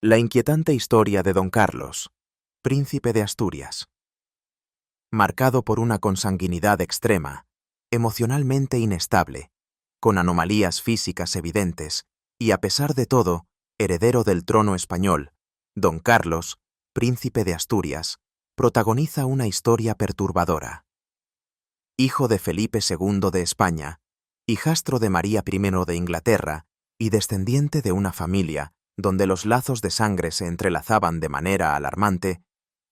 La inquietante historia de Don Carlos, príncipe de Asturias. Marcado por una consanguinidad extrema, emocionalmente inestable, con anomalías físicas evidentes, y a pesar de todo, heredero del trono español, Don Carlos, príncipe de Asturias, protagoniza una historia perturbadora. Hijo de Felipe II de España, hijastro de María I de Inglaterra y descendiente de una familia donde los lazos de sangre se entrelazaban de manera alarmante,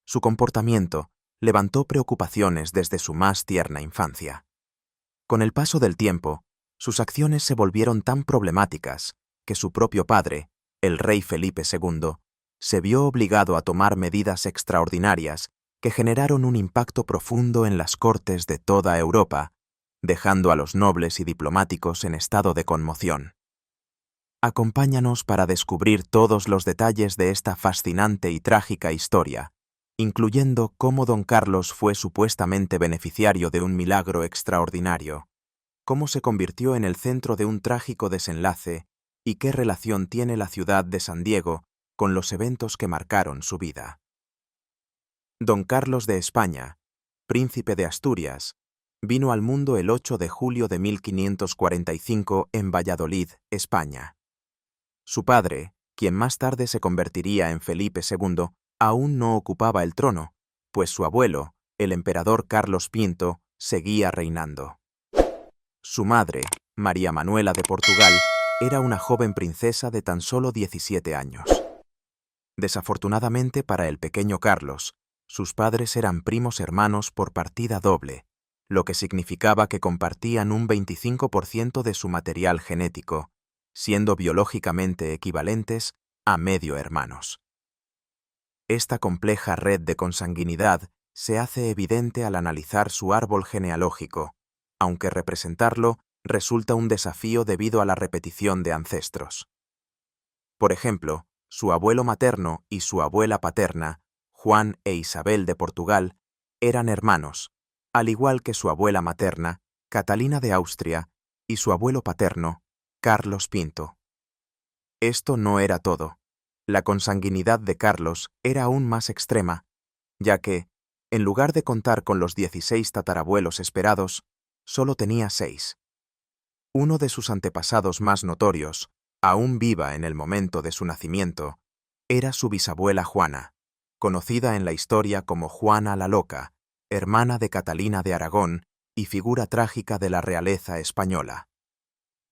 su comportamiento levantó preocupaciones desde su más tierna infancia. Con el paso del tiempo, sus acciones se volvieron tan problemáticas que su propio padre, el rey Felipe II, se vio obligado a tomar medidas extraordinarias que generaron un impacto profundo en las cortes de toda Europa, dejando a los nobles y diplomáticos en estado de conmoción. Acompáñanos para descubrir todos los detalles de esta fascinante y trágica historia, incluyendo cómo Don Carlos fue supuestamente beneficiario de un milagro extraordinario, cómo se convirtió en el centro de un trágico desenlace y qué relación tiene la ciudad de San Diego con los eventos que marcaron su vida. Don Carlos de España, príncipe de Asturias, vino al mundo el 8 de julio de 1545 en Valladolid, España. Su padre, quien más tarde se convertiría en Felipe II, aún no ocupaba el trono, pues su abuelo, el emperador Carlos V, seguía reinando. Su madre, María Manuela de Portugal, era una joven princesa de tan solo 17 años. Desafortunadamente para el pequeño Carlos, sus padres eran primos hermanos por partida doble, lo que significaba que compartían un 25% de su material genético, siendo biológicamente equivalentes a medio hermanos. Esta compleja red de consanguinidad se hace evidente al analizar su árbol genealógico, aunque representarlo resulta un desafío debido a la repetición de ancestros. Por ejemplo, su abuelo materno y su abuela paterna, Juan e Isabel de Portugal, eran hermanos, al igual que su abuela materna, Catalina de Austria, y su abuelo paterno, Carlos V. Esto no era todo. La consanguinidad de Carlos era aún más extrema, ya que, en lugar de contar con los 16 tatarabuelos esperados, solo tenía 6. Uno de sus antepasados más notorios, aún viva en el momento de su nacimiento, era su bisabuela Juana, conocida en la historia como Juana la Loca, hermana de Catalina de Aragón y figura trágica de la realeza española.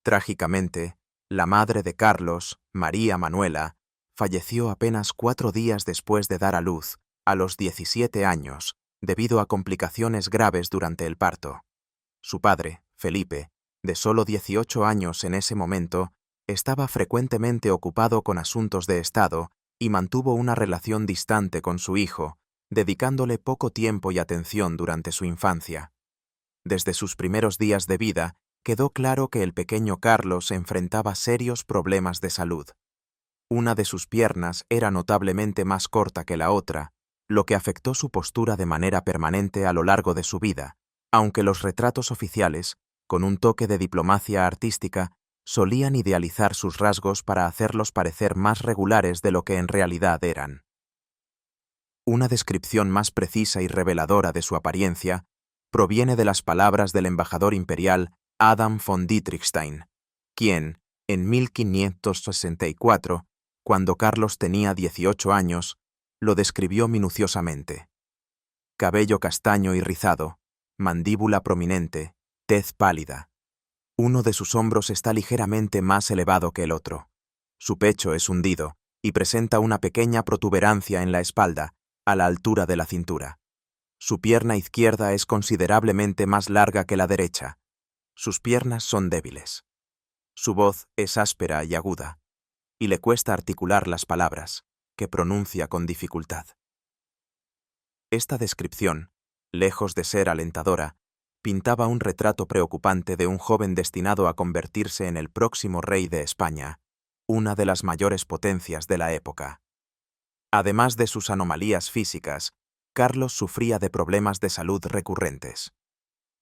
Trágicamente, la madre de Carlos, María Manuela, falleció apenas 4 días después de dar a luz, a los 17 años, debido a complicaciones graves durante el parto. Su padre, Felipe, de solo 18 años en ese momento, estaba frecuentemente ocupado con asuntos de Estado y mantuvo una relación distante con su hijo, dedicándole poco tiempo y atención durante su infancia. Desde sus primeros días de vida, quedó claro que el pequeño Carlos enfrentaba serios problemas de salud. Una de sus piernas era notablemente más corta que la otra, lo que afectó su postura de manera permanente a lo largo de su vida, aunque los retratos oficiales, con un toque de diplomacia artística, solían idealizar sus rasgos para hacerlos parecer más regulares de lo que en realidad eran. Una descripción más precisa y reveladora de su apariencia proviene de las palabras del embajador imperial Adam von Dietrichstein, quien, en 1564, cuando Carlos tenía 18 años, lo describió minuciosamente. Cabello castaño y rizado, mandíbula prominente, tez pálida. Uno de sus hombros está ligeramente más elevado que el otro. Su pecho es hundido y presenta una pequeña protuberancia en la espalda, a la altura de la cintura. Su pierna izquierda es considerablemente más larga que la derecha. Sus piernas son débiles. Su voz es áspera y aguda, y le cuesta articular las palabras, que pronuncia con dificultad. Esta descripción, lejos de ser alentadora, pintaba un retrato preocupante de un joven destinado a convertirse en el próximo rey de España, una de las mayores potencias de la época. Además de sus anomalías físicas, Carlos sufría de problemas de salud recurrentes.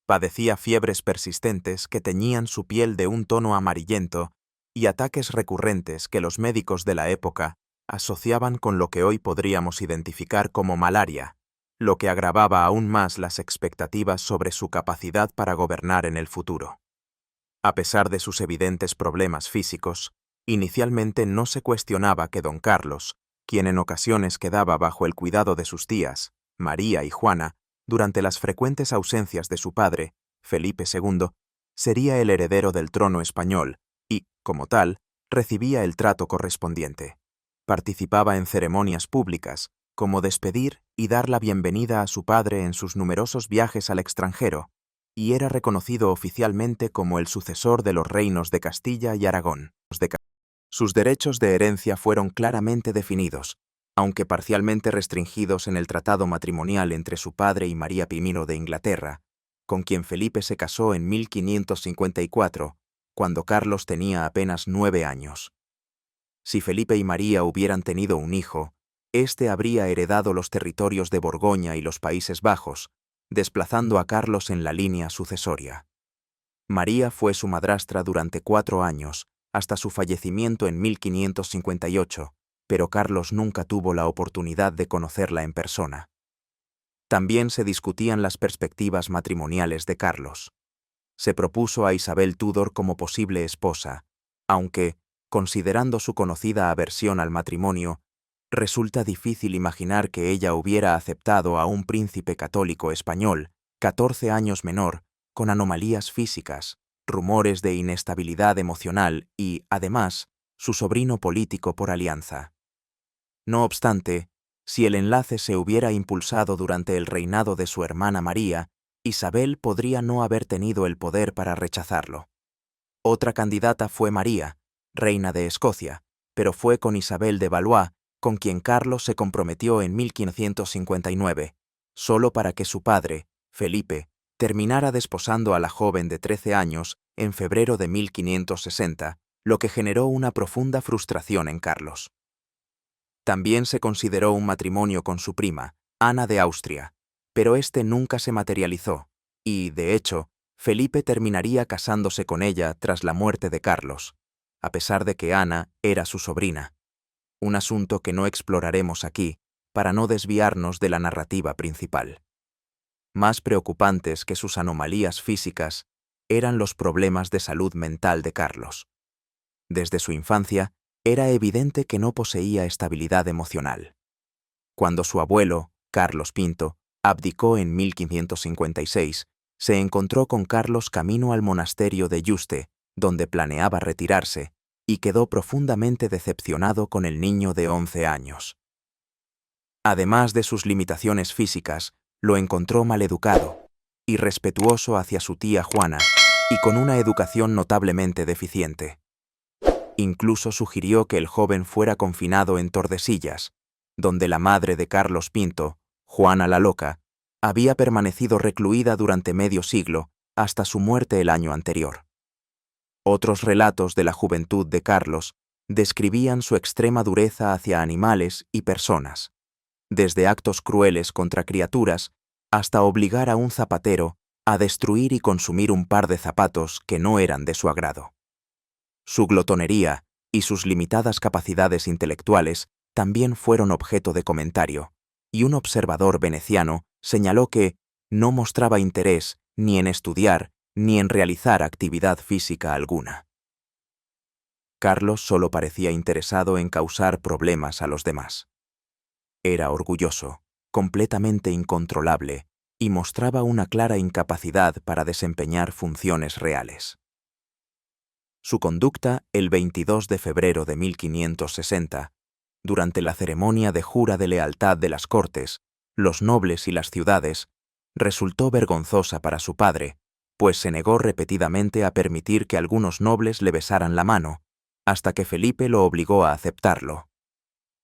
Padecía fiebres persistentes que teñían su piel de un tono amarillento y ataques recurrentes que los médicos de la época asociaban con lo que hoy podríamos identificar como malaria, lo que agravaba aún más las expectativas sobre su capacidad para gobernar en el futuro. A pesar de sus evidentes problemas físicos, inicialmente no se cuestionaba que don Carlos, quien en ocasiones quedaba bajo el cuidado de sus tías, María y Juana, durante las frecuentes ausencias de su padre, Felipe II, sería el heredero del trono español y, como tal, recibía el trato correspondiente. Participaba en ceremonias públicas, como despedir y dar la bienvenida a su padre en sus numerosos viajes al extranjero, y era reconocido oficialmente como el sucesor de los reinos de Castilla y Aragón. Sus derechos de herencia fueron claramente definidos, aunque parcialmente restringidos en el tratado matrimonial entre su padre y María I de Inglaterra, con quien Felipe se casó en 1554, cuando Carlos tenía apenas 9 años. Si Felipe y María hubieran tenido un hijo, éste habría heredado los territorios de Borgoña y los Países Bajos, desplazando a Carlos en la línea sucesoria. María fue su madrastra durante 4 años, hasta su fallecimiento en 1558, pero Carlos nunca tuvo la oportunidad de conocerla en persona. También se discutían las perspectivas matrimoniales de Carlos. Se propuso a Isabel Tudor como posible esposa, aunque, considerando su conocida aversión al matrimonio, resulta difícil imaginar que ella hubiera aceptado a un príncipe católico español, 14 años menor, con anomalías físicas, rumores de inestabilidad emocional y, además, su sobrino político por alianza. No obstante, si el enlace se hubiera impulsado durante el reinado de su hermana María, Isabel podría no haber tenido el poder para rechazarlo. Otra candidata fue María, reina de Escocia, pero fue con Isabel de Valois, con quien Carlos se comprometió en 1559, solo para que su padre, Felipe, terminara desposando a la joven de 13 años en febrero de 1560, lo que generó una profunda frustración en Carlos. También se consideró un matrimonio con su prima, Ana de Austria, pero este nunca se materializó, y, de hecho, Felipe terminaría casándose con ella tras la muerte de Carlos, a pesar de que Ana era su sobrina. Un asunto que no exploraremos aquí, para no desviarnos de la narrativa principal. Más preocupantes que sus anomalías físicas eran los problemas de salud mental de Carlos. Desde su infancia, era evidente que no poseía estabilidad emocional. Cuando su abuelo, Carlos Pinto, abdicó en 1556, se encontró con Carlos camino al monasterio de Yuste, donde planeaba retirarse, y quedó profundamente decepcionado con el niño de 11 años. Además de sus limitaciones físicas, lo encontró maleducado, irrespetuoso hacia su tía Juana y con una educación notablemente deficiente. Incluso sugirió que el joven fuera confinado en Tordesillas, donde la madre de Carlos Pinto, Juana la Loca, había permanecido recluida durante medio siglo hasta su muerte el año anterior. Otros relatos de la juventud de Carlos describían su extrema dureza hacia animales y personas, desde actos crueles contra criaturas hasta obligar a un zapatero a destruir y consumir un par de zapatos que no eran de su agrado. Su glotonería y sus limitadas capacidades intelectuales también fueron objeto de comentario, y un observador veneciano señaló que no mostraba interés ni en estudiar ni en realizar actividad física alguna. Carlos solo parecía interesado en causar problemas a los demás. Era orgulloso, completamente incontrolable, y mostraba una clara incapacidad para desempeñar funciones reales. Su conducta, el 22 de febrero de 1560, durante la ceremonia de jura de lealtad de las Cortes, los nobles y las ciudades, resultó vergonzosa para su padre, pues se negó repetidamente a permitir que algunos nobles le besaran la mano, hasta que Felipe lo obligó a aceptarlo.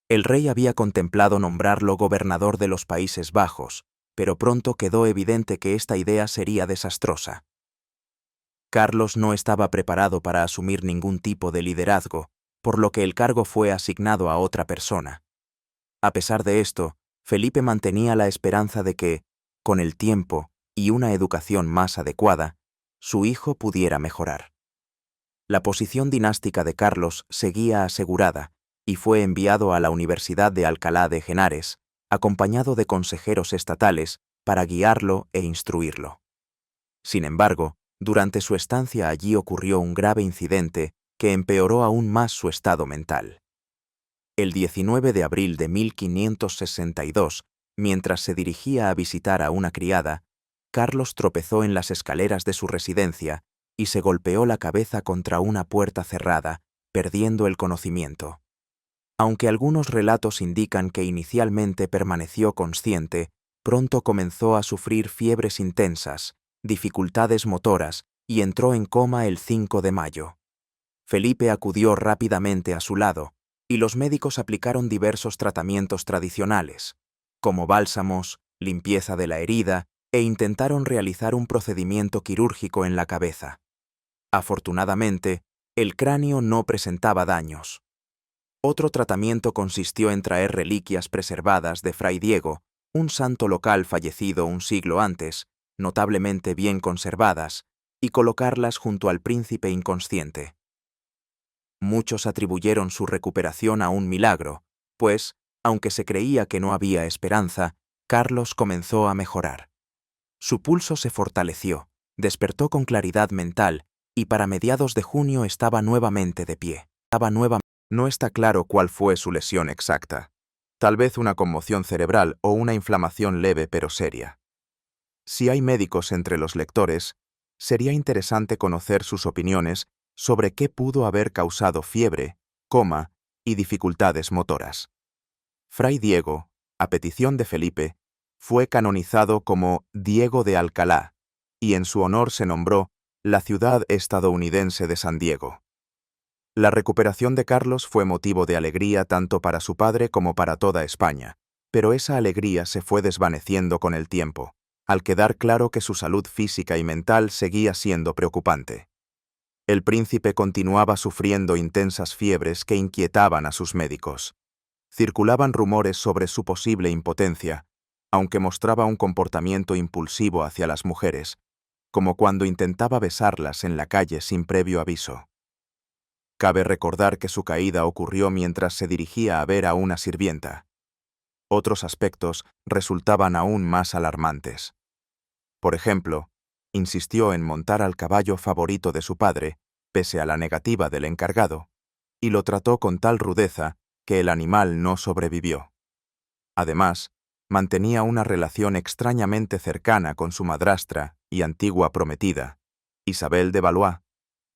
El rey había contemplado nombrarlo gobernador de los Países Bajos, pero pronto quedó evidente que esta idea sería desastrosa. Carlos no estaba preparado para asumir ningún tipo de liderazgo, por lo que el cargo fue asignado a otra persona. A pesar de esto, Felipe mantenía la esperanza de que, con el tiempo y una educación más adecuada, su hijo pudiera mejorar. La posición dinástica de Carlos seguía asegurada, y fue enviado a la Universidad de Alcalá de Henares, acompañado de consejeros estatales, para guiarlo e instruirlo. Sin embargo, durante su estancia allí ocurrió un grave incidente que empeoró aún más su estado mental. El 19 de abril de 1562, mientras se dirigía a visitar a una criada, Carlos tropezó en las escaleras de su residencia y se golpeó la cabeza contra una puerta cerrada, perdiendo el conocimiento. Aunque algunos relatos indican que inicialmente permaneció consciente, pronto comenzó a sufrir fiebres intensas, dificultades motoras y entró en coma el 5 de mayo. Felipe acudió rápidamente a su lado y los médicos aplicaron diversos tratamientos tradicionales, como bálsamos, limpieza de la herida e intentaron realizar un procedimiento quirúrgico en la cabeza. Afortunadamente, el cráneo no presentaba daños. Otro tratamiento consistió en traer reliquias preservadas de Fray Diego, un santo local fallecido un siglo antes, notablemente bien conservadas, y colocarlas junto al príncipe inconsciente. Muchos atribuyeron su recuperación a un milagro, pues, aunque se creía que no había esperanza, Carlos comenzó a mejorar. Su pulso se fortaleció, despertó con claridad mental y para mediados de junio estaba nuevamente de pie. No está claro cuál fue su lesión exacta. Tal vez una conmoción cerebral o una inflamación leve pero seria. Si hay médicos entre los lectores, sería interesante conocer sus opiniones sobre qué pudo haber causado fiebre, coma y dificultades motoras. Fray Diego, a petición de Felipe, fue canonizado como Diego de Alcalá, y en su honor se nombró la ciudad estadounidense de San Diego. La recuperación de Carlos fue motivo de alegría tanto para su padre como para toda España, pero esa alegría se fue desvaneciendo con el tiempo, al quedar claro que su salud física y mental seguía siendo preocupante. El príncipe continuaba sufriendo intensas fiebres que inquietaban a sus médicos. Circulaban rumores sobre su posible impotencia, aunque mostraba un comportamiento impulsivo hacia las mujeres, como cuando intentaba besarlas en la calle sin previo aviso. Cabe recordar que su caída ocurrió mientras se dirigía a ver a una sirvienta. Otros aspectos resultaban aún más alarmantes. Por ejemplo, insistió en montar al caballo favorito de su padre, pese a la negativa del encargado, y lo trató con tal rudeza que el animal no sobrevivió. Además, mantenía una relación extrañamente cercana con su madrastra y antigua prometida, Isabel de Valois,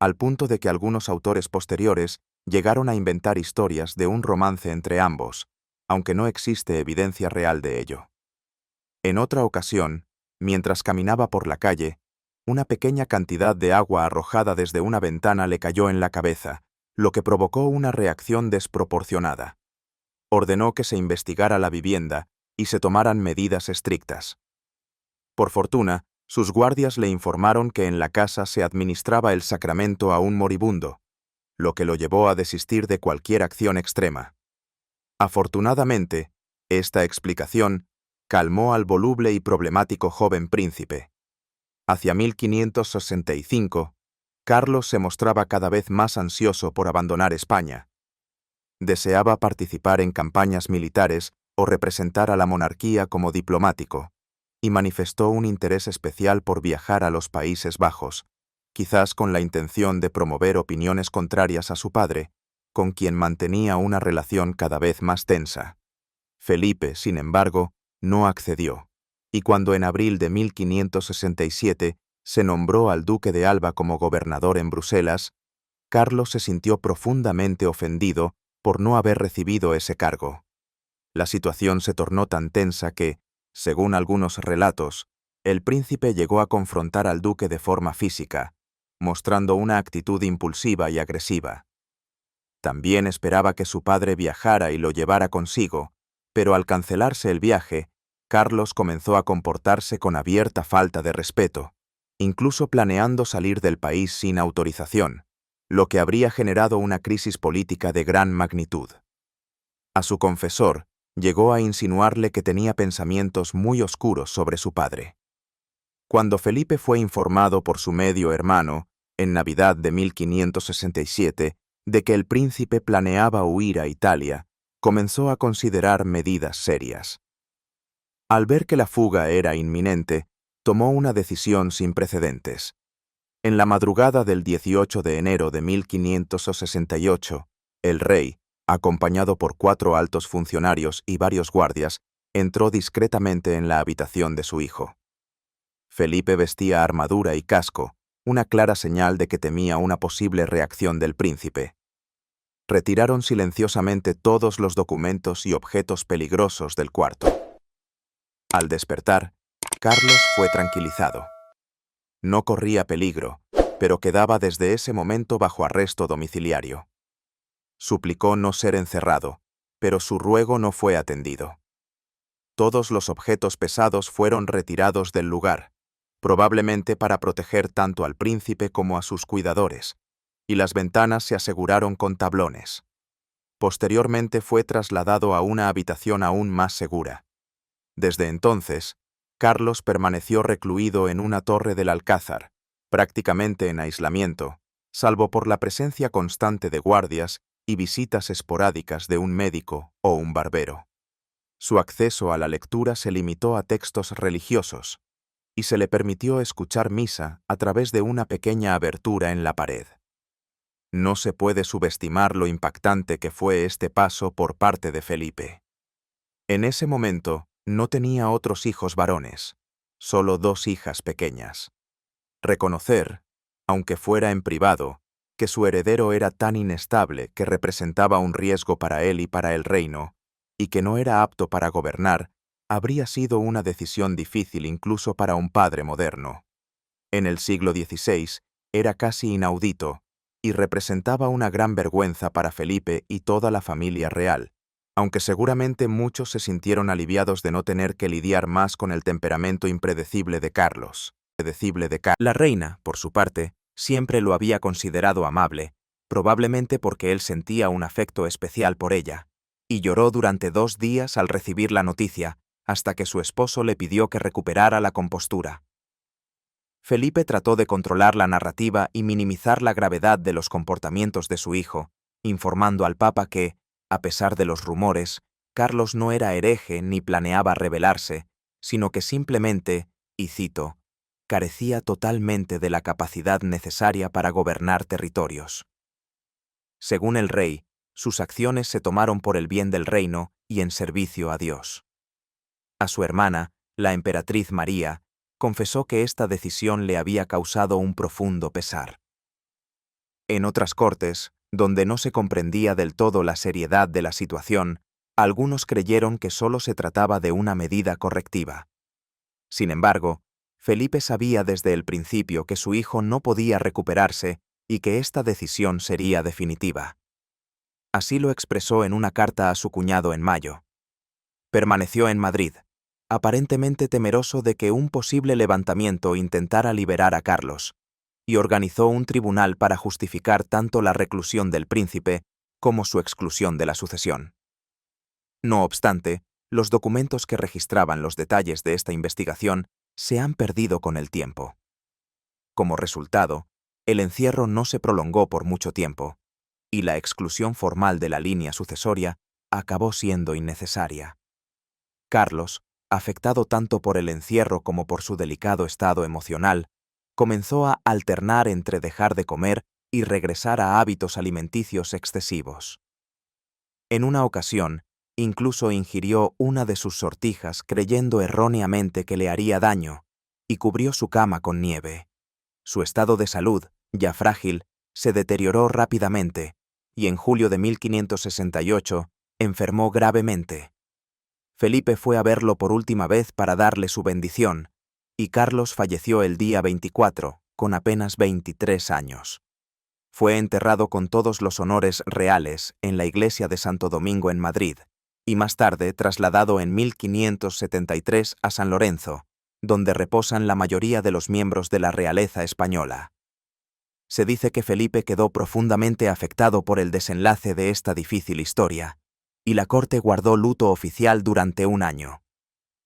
al punto de que algunos autores posteriores llegaron a inventar historias de un romance entre ambos, aunque no existe evidencia real de ello. En otra ocasión, mientras caminaba por la calle, una pequeña cantidad de agua arrojada desde una ventana le cayó en la cabeza, lo que provocó una reacción desproporcionada. Ordenó que se investigara la vivienda y se tomaran medidas estrictas. Por fortuna, sus guardias le informaron que en la casa se administraba el sacramento a un moribundo, lo que lo llevó a desistir de cualquier acción extrema. Afortunadamente, esta explicación calmó al voluble y problemático joven príncipe. Hacia 1565, Carlos se mostraba cada vez más ansioso por abandonar España. Deseaba participar en campañas militares o representar a la monarquía como diplomático, y manifestó un interés especial por viajar a los Países Bajos, quizás con la intención de promover opiniones contrarias a su padre, con quien mantenía una relación cada vez más tensa. Felipe, sin embargo, no accedió, y cuando en abril de 1567 se nombró al duque de Alba como gobernador en Bruselas, Carlos se sintió profundamente ofendido por no haber recibido ese cargo. La situación se tornó tan tensa que, según algunos relatos, el príncipe llegó a confrontar al duque de forma física, mostrando una actitud impulsiva y agresiva. También esperaba que su padre viajara y lo llevara consigo, pero al cancelarse el viaje, Carlos comenzó a comportarse con abierta falta de respeto, incluso planeando salir del país sin autorización, lo que habría generado una crisis política de gran magnitud. A su confesor llegó a insinuarle que tenía pensamientos muy oscuros sobre su padre. Cuando Felipe fue informado por su medio hermano, en Navidad de 1567, de que el príncipe planeaba huir a Italia, comenzó a considerar medidas serias. Al ver que la fuga era inminente, tomó una decisión sin precedentes. En la madrugada del 18 de enero de 1568, el rey, acompañado por 4 altos funcionarios y varios guardias, entró discretamente en la habitación de su hijo. Felipe vestía armadura y casco, una clara señal de que temía una posible reacción del príncipe. Retiraron silenciosamente todos los documentos y objetos peligrosos del cuarto. Al despertar, Carlos fue tranquilizado. No corría peligro, pero quedaba desde ese momento bajo arresto domiciliario. Suplicó no ser encerrado, pero su ruego no fue atendido. Todos los objetos pesados fueron retirados del lugar, probablemente para proteger tanto al príncipe como a sus cuidadores, y las ventanas se aseguraron con tablones. Posteriormente fue trasladado a una habitación aún más segura. Desde entonces, Carlos permaneció recluido en una torre del Alcázar, prácticamente en aislamiento, salvo por la presencia constante de guardias y visitas esporádicas de un médico o un barbero. Su acceso a la lectura se limitó a textos religiosos, y se le permitió escuchar misa a través de una pequeña abertura en la pared. No se puede subestimar lo impactante que fue este paso por parte de Felipe. En ese momento, no tenía otros hijos varones, solo 2 hijas pequeñas. Reconocer, aunque fuera en privado, que su heredero era tan inestable que representaba un riesgo para él y para el reino, y que no era apto para gobernar, habría sido una decisión difícil incluso para un padre moderno. En el siglo XVI era casi inaudito, y representaba una gran vergüenza para Felipe y toda la familia real, aunque seguramente muchos se sintieron aliviados de no tener que lidiar más con el temperamento impredecible de Carlos. La reina, por su parte, siempre lo había considerado amable, probablemente porque él sentía un afecto especial por ella, y lloró durante 2 días al recibir la noticia, hasta que su esposo le pidió que recuperara la compostura. Felipe trató de controlar la narrativa y minimizar la gravedad de los comportamientos de su hijo, informando al Papa que, a pesar de los rumores, Carlos no era hereje ni planeaba rebelarse, sino que simplemente, y cito, carecía totalmente de la capacidad necesaria para gobernar territorios. Según el rey, sus acciones se tomaron por el bien del reino y en servicio a Dios. A su hermana, la emperatriz María, confesó que esta decisión le había causado un profundo pesar. En otras cortes, donde no se comprendía del todo la seriedad de la situación, algunos creyeron que solo se trataba de una medida correctiva. Sin embargo, Felipe sabía desde el principio que su hijo no podía recuperarse y que esta decisión sería definitiva. Así lo expresó en una carta a su cuñado en mayo. Permaneció en Madrid, aparentemente temeroso de que un posible levantamiento intentara liberar a Carlos, y organizó un tribunal para justificar tanto la reclusión del príncipe como su exclusión de la sucesión. No obstante, los documentos que registraban los detalles de esta investigación se han perdido con el tiempo. Como resultado, el encierro no se prolongó por mucho tiempo, y la exclusión formal de la línea sucesoria acabó siendo innecesaria. Carlos, afectado tanto por el encierro como por su delicado estado emocional, comenzó a alternar entre dejar de comer y regresar a hábitos alimenticios excesivos. En una ocasión, incluso ingirió una de sus sortijas creyendo erróneamente que le haría daño, y cubrió su cama con nieve. Su estado de salud, ya frágil, se deterioró rápidamente, y en julio de 1568 enfermó gravemente. Felipe fue a verlo por última vez para darle su bendición, y Carlos falleció el día 24, con apenas 23 años. Fue enterrado con todos los honores reales en la iglesia de Santo Domingo en Madrid, y más tarde trasladado en 1573 a San Lorenzo, donde reposan la mayoría de los miembros de la realeza española. Se dice que Felipe quedó profundamente afectado por el desenlace de esta difícil historia, y la corte guardó luto oficial durante 1 año.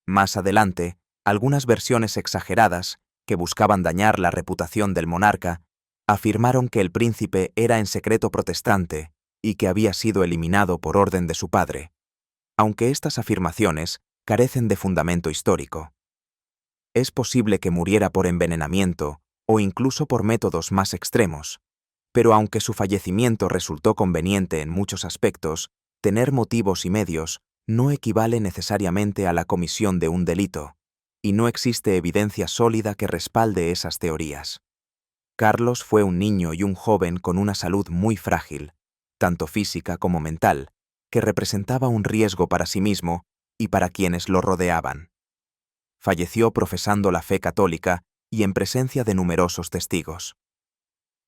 Más adelante, algunas versiones exageradas, que buscaban dañar la reputación del monarca, Afirmaron que el príncipe era en secreto protestante y que había sido eliminado por orden de su padre, aunque estas afirmaciones carecen de fundamento histórico. Es posible que muriera por envenenamiento o incluso por métodos más extremos, pero aunque su fallecimiento resultó conveniente en muchos aspectos, tener motivos y medios no equivale necesariamente a la comisión de un delito, y no existe evidencia sólida que respalde esas teorías. Carlos fue un niño y un joven con una salud muy frágil, tanto física como mental, que representaba un riesgo para sí mismo y para quienes lo rodeaban. Falleció profesando la fe católica y en presencia de numerosos testigos.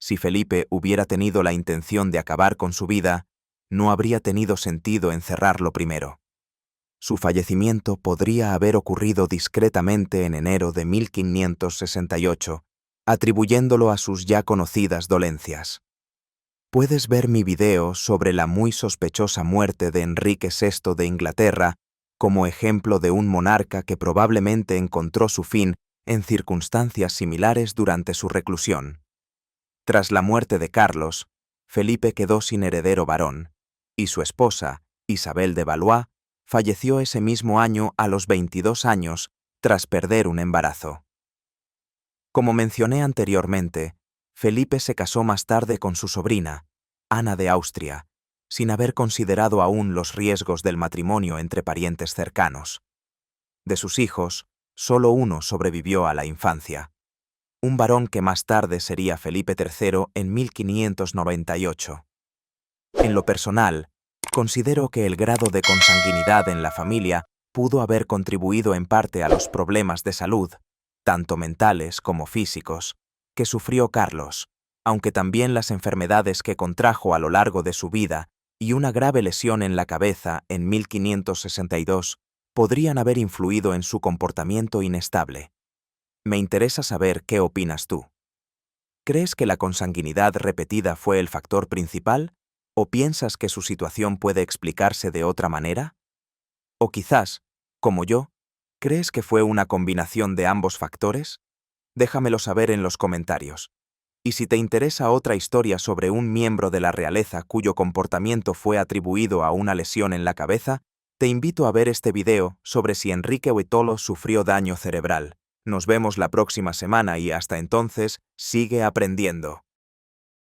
Si Felipe hubiera tenido la intención de acabar con su vida, no habría tenido sentido encerrarlo primero. Su fallecimiento podría haber ocurrido discretamente en enero de 1568, atribuyéndolo a sus ya conocidas dolencias. Puedes ver mi video sobre la muy sospechosa muerte de Enrique VI de Inglaterra como ejemplo de un monarca que probablemente encontró su fin en circunstancias similares durante su reclusión. Tras la muerte de Carlos, Felipe quedó sin heredero varón, y su esposa, Isabel de Valois, falleció ese mismo año a los 22 años tras perder un embarazo. Como mencioné anteriormente, Felipe se casó más tarde con su sobrina, Ana de Austria, sin haber considerado aún los riesgos del matrimonio entre parientes cercanos. De sus hijos, solo uno sobrevivió a la infancia, un varón que más tarde sería Felipe III en 1598. En lo personal, considero que el grado de consanguinidad en la familia pudo haber contribuido en parte a los problemas de salud, tanto mentales como físicos, que sufrió Carlos, aunque también las enfermedades que contrajo a lo largo de su vida y una grave lesión en la cabeza en 1562 podrían haber influido en su comportamiento inestable. Me interesa saber qué opinas tú. ¿Crees que la consanguinidad repetida fue el factor principal? ¿O piensas que su situación puede explicarse de otra manera? O quizás, como yo, ¿crees que fue una combinación de ambos factores? Déjamelo saber en los comentarios. Y si te interesa otra historia sobre un miembro de la realeza cuyo comportamiento fue atribuido a una lesión en la cabeza, te invito a ver este video sobre si Enrique Huitolo sufrió daño cerebral. Nos vemos la próxima semana y hasta entonces, sigue aprendiendo.